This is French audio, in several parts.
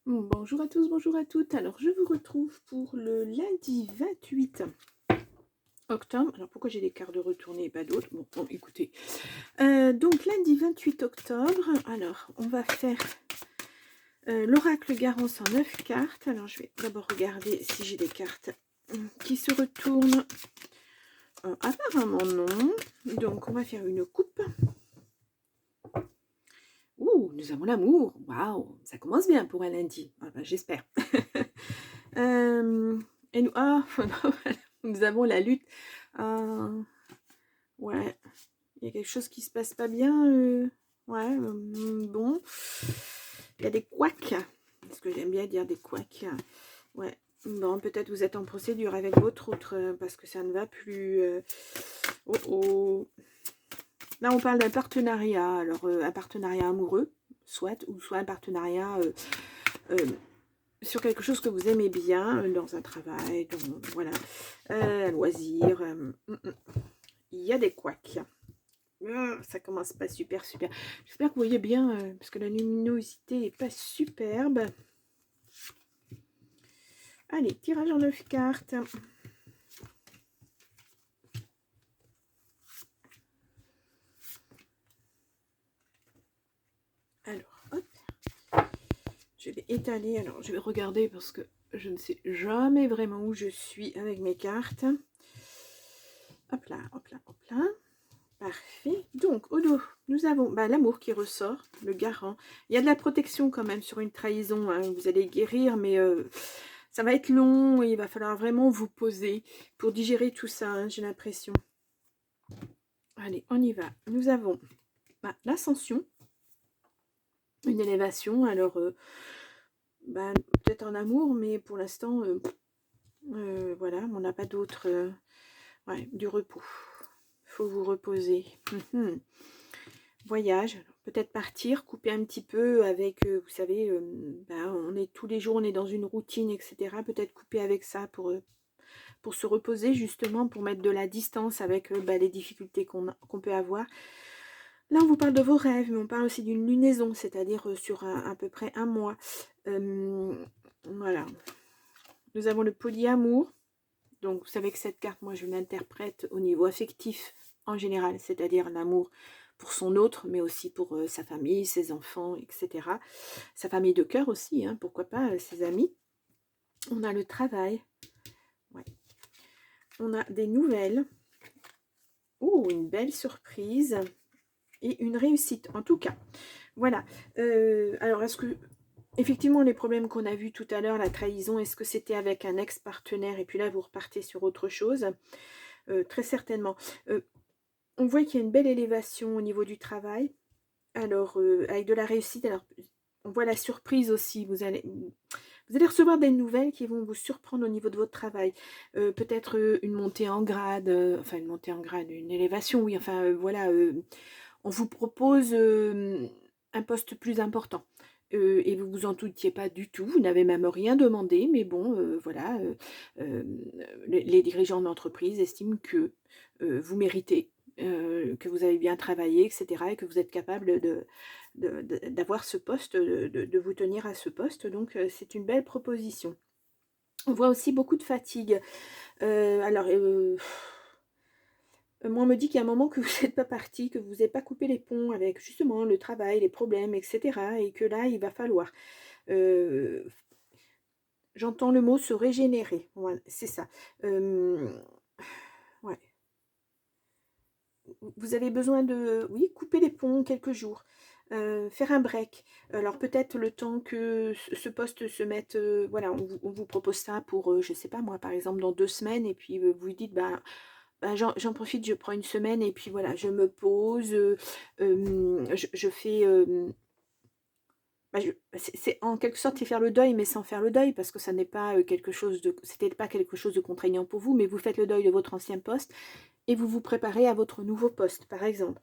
Bonjour à tous, bonjour à toutes. Alors, je vous retrouve pour le lundi 28 octobre. Alors, pourquoi j'ai des cartes de retourner et pas d'autres? Bon, écoutez. Donc, lundi 28 octobre. Alors, on va faire l'oracle Garance en 9 cartes. Alors, je vais d'abord regarder si j'ai des cartes qui se retournent. Apparemment, non. Donc, on va faire une coupe. Ouh, nous avons l'amour. Waouh, ça commence bien pour un lundi. Ah ben, j'espère. Et nous, nous avons la lutte. Ouais, il y a quelque chose qui se passe pas bien. Ouais, bon. Il y a des couacs. Parce que j'aime bien dire des couacs. Ouais. Bon, peut-être vous êtes en procédure avec votre autre parce que ça ne va plus. Oh oh. Là, on parle d'un partenariat. Alors, un partenariat amoureux, soit, ou soit un partenariat sur quelque chose que vous aimez bien, dans un travail, voilà, un loisir. Il y a des couacs. Ça commence pas super. J'espère que vous voyez bien, parce que la luminosité est pas superbe. Allez, tirage en 9 cartes. Alors, hop. Je vais étaler. Alors, je vais regarder parce que je ne sais jamais vraiment où je suis avec mes cartes. Hop là, hop là, hop là. Parfait. Donc, au dos, nous avons l'amour qui ressort, le garant. Il y a de la protection quand même sur une trahison. Hein. Vous allez guérir, mais ça va être long et il va falloir vraiment vous poser pour digérer tout ça, hein, j'ai l'impression. Allez, on y va. Nous avons l'ascension, une élévation. Alors, peut-être en amour, mais pour l'instant, voilà, on n'a pas d'autre... ouais, du repos. Il faut vous reposer. Voyage, peut-être partir, couper un petit peu avec, vous savez, on est tous les jours, on est dans une routine, etc. Peut-être couper avec ça pour se reposer, justement, pour mettre de la distance avec les difficultés qu'on peut avoir. Là, on vous parle de vos rêves, mais on parle aussi d'une lunaison, c'est-à-dire sur à peu près un mois. Voilà. Nous avons le polyamour. Donc, vous savez que cette carte, moi, je l'interprète au niveau affectif en général, c'est-à-dire l'amour pour son autre, mais aussi pour sa famille, ses enfants, etc. Sa famille de cœur aussi, hein, pourquoi pas, ses amis. On a le travail. Ouais. On a des nouvelles. Oh, une belle surprise. Et une réussite, en tout cas. Voilà. Alors, est-ce que... Effectivement, les problèmes qu'on a vus tout à l'heure, la trahison, est-ce que c'était avec un ex-partenaire et puis là, vous repartez sur autre chose? Très certainement. On voit qu'il y a une belle élévation au niveau du travail. Alors, avec de la réussite, alors on voit la surprise aussi. Vous allez recevoir des nouvelles qui vont vous surprendre au niveau de votre travail. Peut-être une montée en grade, enfin une montée en grade, une élévation, oui, enfin voilà. On vous propose un poste plus important. Et vous vous en doutiez pas du tout, vous n'avez même rien demandé, mais bon, voilà, les dirigeants d'entreprise estiment que vous méritez, que vous avez bien travaillé, etc., et que vous êtes capable d'avoir ce poste, de vous tenir à ce poste, donc c'est une belle proposition. On voit aussi beaucoup de fatigue. Alors, moi, on me dit qu'il y a un moment que vous n'êtes pas parti, que vous n'avez pas coupé les ponts avec justement le travail, les problèmes, etc., et que là, il va falloir... j'entends le mot se régénérer, voilà, c'est ça. Ouais. Vous avez besoin de, oui, couper les ponts quelques jours, faire un break. Alors peut-être le temps que ce poste se mette, voilà, on vous propose ça pour, je sais pas moi, par exemple dans 2 semaines, et puis vous vous dites, j'en profite, je prends une semaine, et puis voilà, je me pose, je fais... c'est en quelque sorte c'est faire le deuil, mais sans faire le deuil, parce que ça n'est pas quelque chose de, c'était pas quelque chose de contraignant pour vous, mais vous faites le deuil de votre ancien poste et vous vous préparez à votre nouveau poste, par exemple.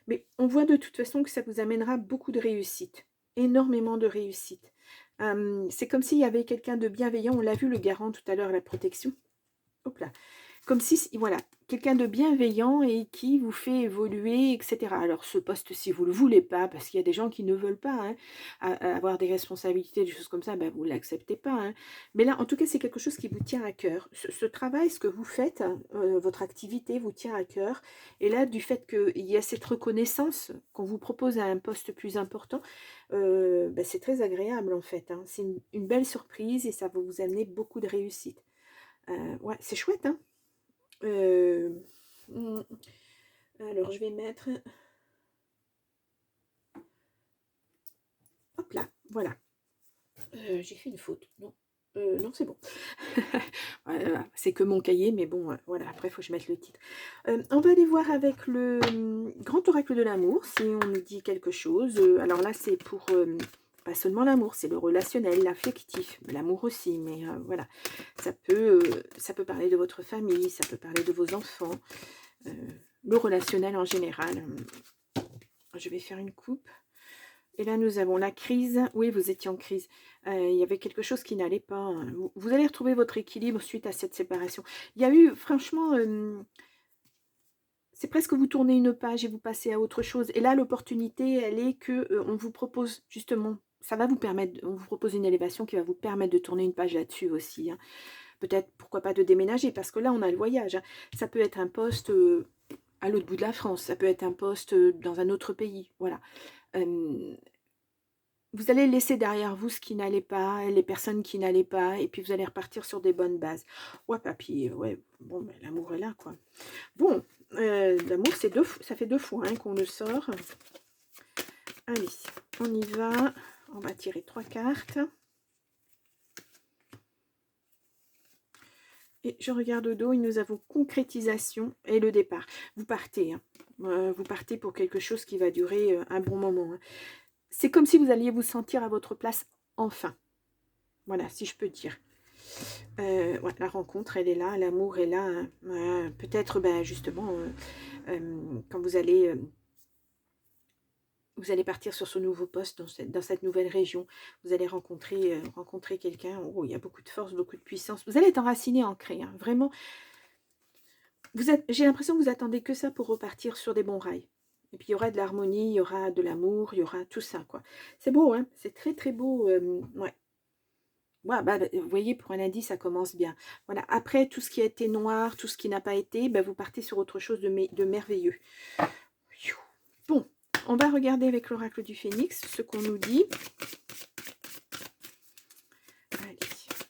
Mais on voit de toute façon que ça vous amènera beaucoup de réussite, énormément de réussite. C'est comme s'il y avait quelqu'un de bienveillant, on l'a vu, le garant tout à l'heure, la protection. Hop là. comme si, voilà, quelqu'un de bienveillant et qui vous fait évoluer, etc. Alors ce poste, si vous ne le voulez pas, parce qu'il y a des gens qui ne veulent pas hein, avoir des responsabilités, des choses comme ça, ben, vous ne l'acceptez pas. Hein. Mais là, en tout cas, c'est quelque chose qui vous tient à cœur. Ce travail, ce que vous faites, votre activité vous tient à cœur. Et là, du fait qu'il y a cette reconnaissance qu'on vous propose à un poste plus important, ben, c'est très agréable en fait. Hein. C'est une belle surprise et ça va vous amener beaucoup de réussite. Ouais, c'est chouette, hein. Euh, hmm, alors, je vais mettre... Hop là, voilà. J'ai fait une faute. Non, non c'est bon. Voilà, c'est que mon cahier, mais bon, voilà, après, il faut que je mette le titre. On va aller voir avec le grand oracle de l'amour, si on nous dit quelque chose. Alors là, c'est pour... pas seulement l'amour, c'est le relationnel, l'affectif, l'amour aussi, mais voilà. Ça peut parler de votre famille, ça peut parler de vos enfants, le relationnel en général. Je vais faire une coupe. Et là, nous avons la crise. Oui, vous étiez en crise. Il y avait quelque chose qui n'allait pas. Hein. Vous allez retrouver votre équilibre suite à cette séparation. Il y a eu, franchement, c'est presque vous tournez une page et vous passez à autre chose. Et là, l'opportunité, elle est que on vous propose, justement, ça va vous permettre, on vous propose une élévation qui va vous permettre de tourner une page là-dessus aussi. Hein. Peut-être, pourquoi pas, de déménager, parce que là, on a le voyage. Hein. Ça peut être un poste à l'autre bout de la France. Ça peut être un poste dans un autre pays. Voilà. Vous allez laisser derrière vous ce qui n'allait pas, les personnes qui n'allaient pas, et puis vous allez repartir sur des bonnes bases. Ouais, papy, ouais, bon, ben, l'amour est là, quoi. Bon, l'amour, ça fait 2 fois hein, qu'on le sort. Allez, on y va. On va tirer 3 cartes. Et je regarde au dos, et nous avons concrétisation et le départ. Vous partez, hein. Vous partez pour quelque chose qui va durer un bon moment. Hein. C'est comme si vous alliez vous sentir à votre place enfin. Voilà, si je peux dire. Ouais, la rencontre, elle est là, l'amour est là. Hein. Peut-être, ben, justement, quand vous allez partir sur ce nouveau poste, dans cette nouvelle région, vous allez rencontrer quelqu'un. Oh, il y a beaucoup de force, beaucoup de puissance. Vous allez être enraciné, ancré. Hein, vraiment, j'ai l'impression que vous attendez que ça pour repartir sur des bons rails. Et puis, il y aura de l'harmonie, il y aura de l'amour, il y aura tout ça, quoi. C'est beau, hein, c'est très, très beau. Ouais. Ouais, bah, vous voyez, pour un indice, ça commence bien. Voilà. Après, tout ce qui a été noir, tout ce qui n'a pas été, bah, vous partez sur autre chose de merveilleux. Bon, on va regarder avec l'oracle du Phénix ce qu'on nous dit. Allez,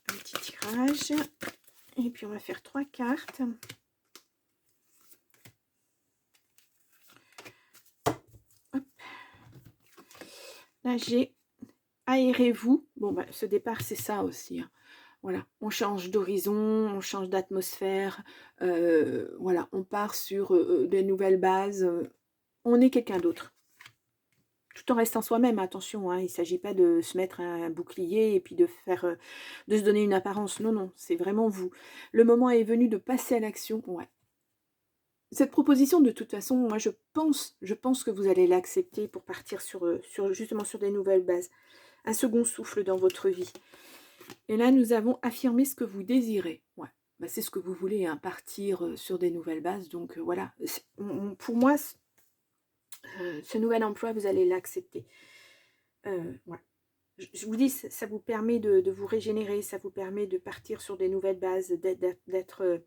un petit tirage. Et puis, on va faire 3 cartes. Hop. Là, j'ai aérez-vous. Bon, bah, ce départ, c'est ça aussi. Hein. Voilà, on change d'horizon, on change d'atmosphère. Voilà, on part sur des nouvelles bases. On est quelqu'un d'autre. Tout en restant soi-même, attention, hein, il ne s'agit pas de se mettre un bouclier et puis de se donner une apparence. Non, non, c'est vraiment vous. Le moment est venu de passer à l'action. Ouais. Cette proposition, de toute façon, moi, je pense que vous allez l'accepter pour partir justement sur des nouvelles bases. Un second souffle dans votre vie. Et là, nous avons affirmé ce que vous désirez. Ouais. Bah, c'est ce que vous voulez, hein, partir sur des nouvelles bases. Donc, voilà. Pour moi, ce nouvel emploi, vous allez l'accepter. Ouais. Je vous dis, ça vous permet de vous régénérer, ça vous permet de partir sur des nouvelles bases, d'être...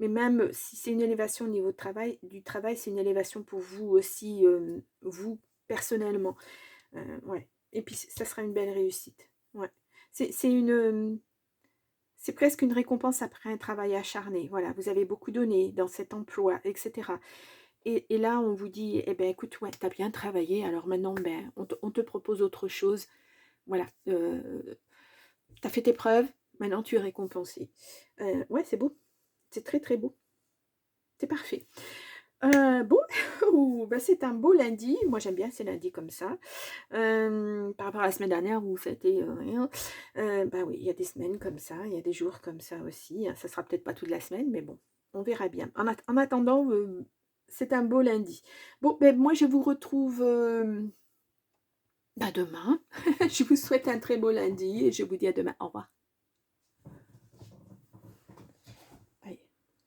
mais même si c'est une élévation au niveau du travail, c'est une élévation pour vous aussi, vous, personnellement. Ouais. Et puis, ça sera une belle réussite. Ouais. C'est presque une récompense après un travail acharné. Voilà, vous avez beaucoup donné dans cet emploi, etc. Et là, on vous dit, eh ben, écoute, ouais, tu as bien travaillé, alors maintenant, ben, on te propose autre chose. Voilà, tu as fait tes preuves, maintenant tu es récompensé. Ouais, c'est beau, c'est très très beau. C'est parfait. Bon, bah, c'est un beau lundi. Moi, j'aime bien ces lundis comme ça. Par rapport à la semaine dernière où c'était rien. Bah oui, il y a des semaines comme ça, il y a des jours comme ça aussi. Ça sera peut-être pas toute la semaine, mais bon, on verra bien. En attendant, c'est un beau lundi. Bon, ben moi, je vous retrouve demain. Je vous souhaite un très beau lundi et je vous dis à demain. Au revoir.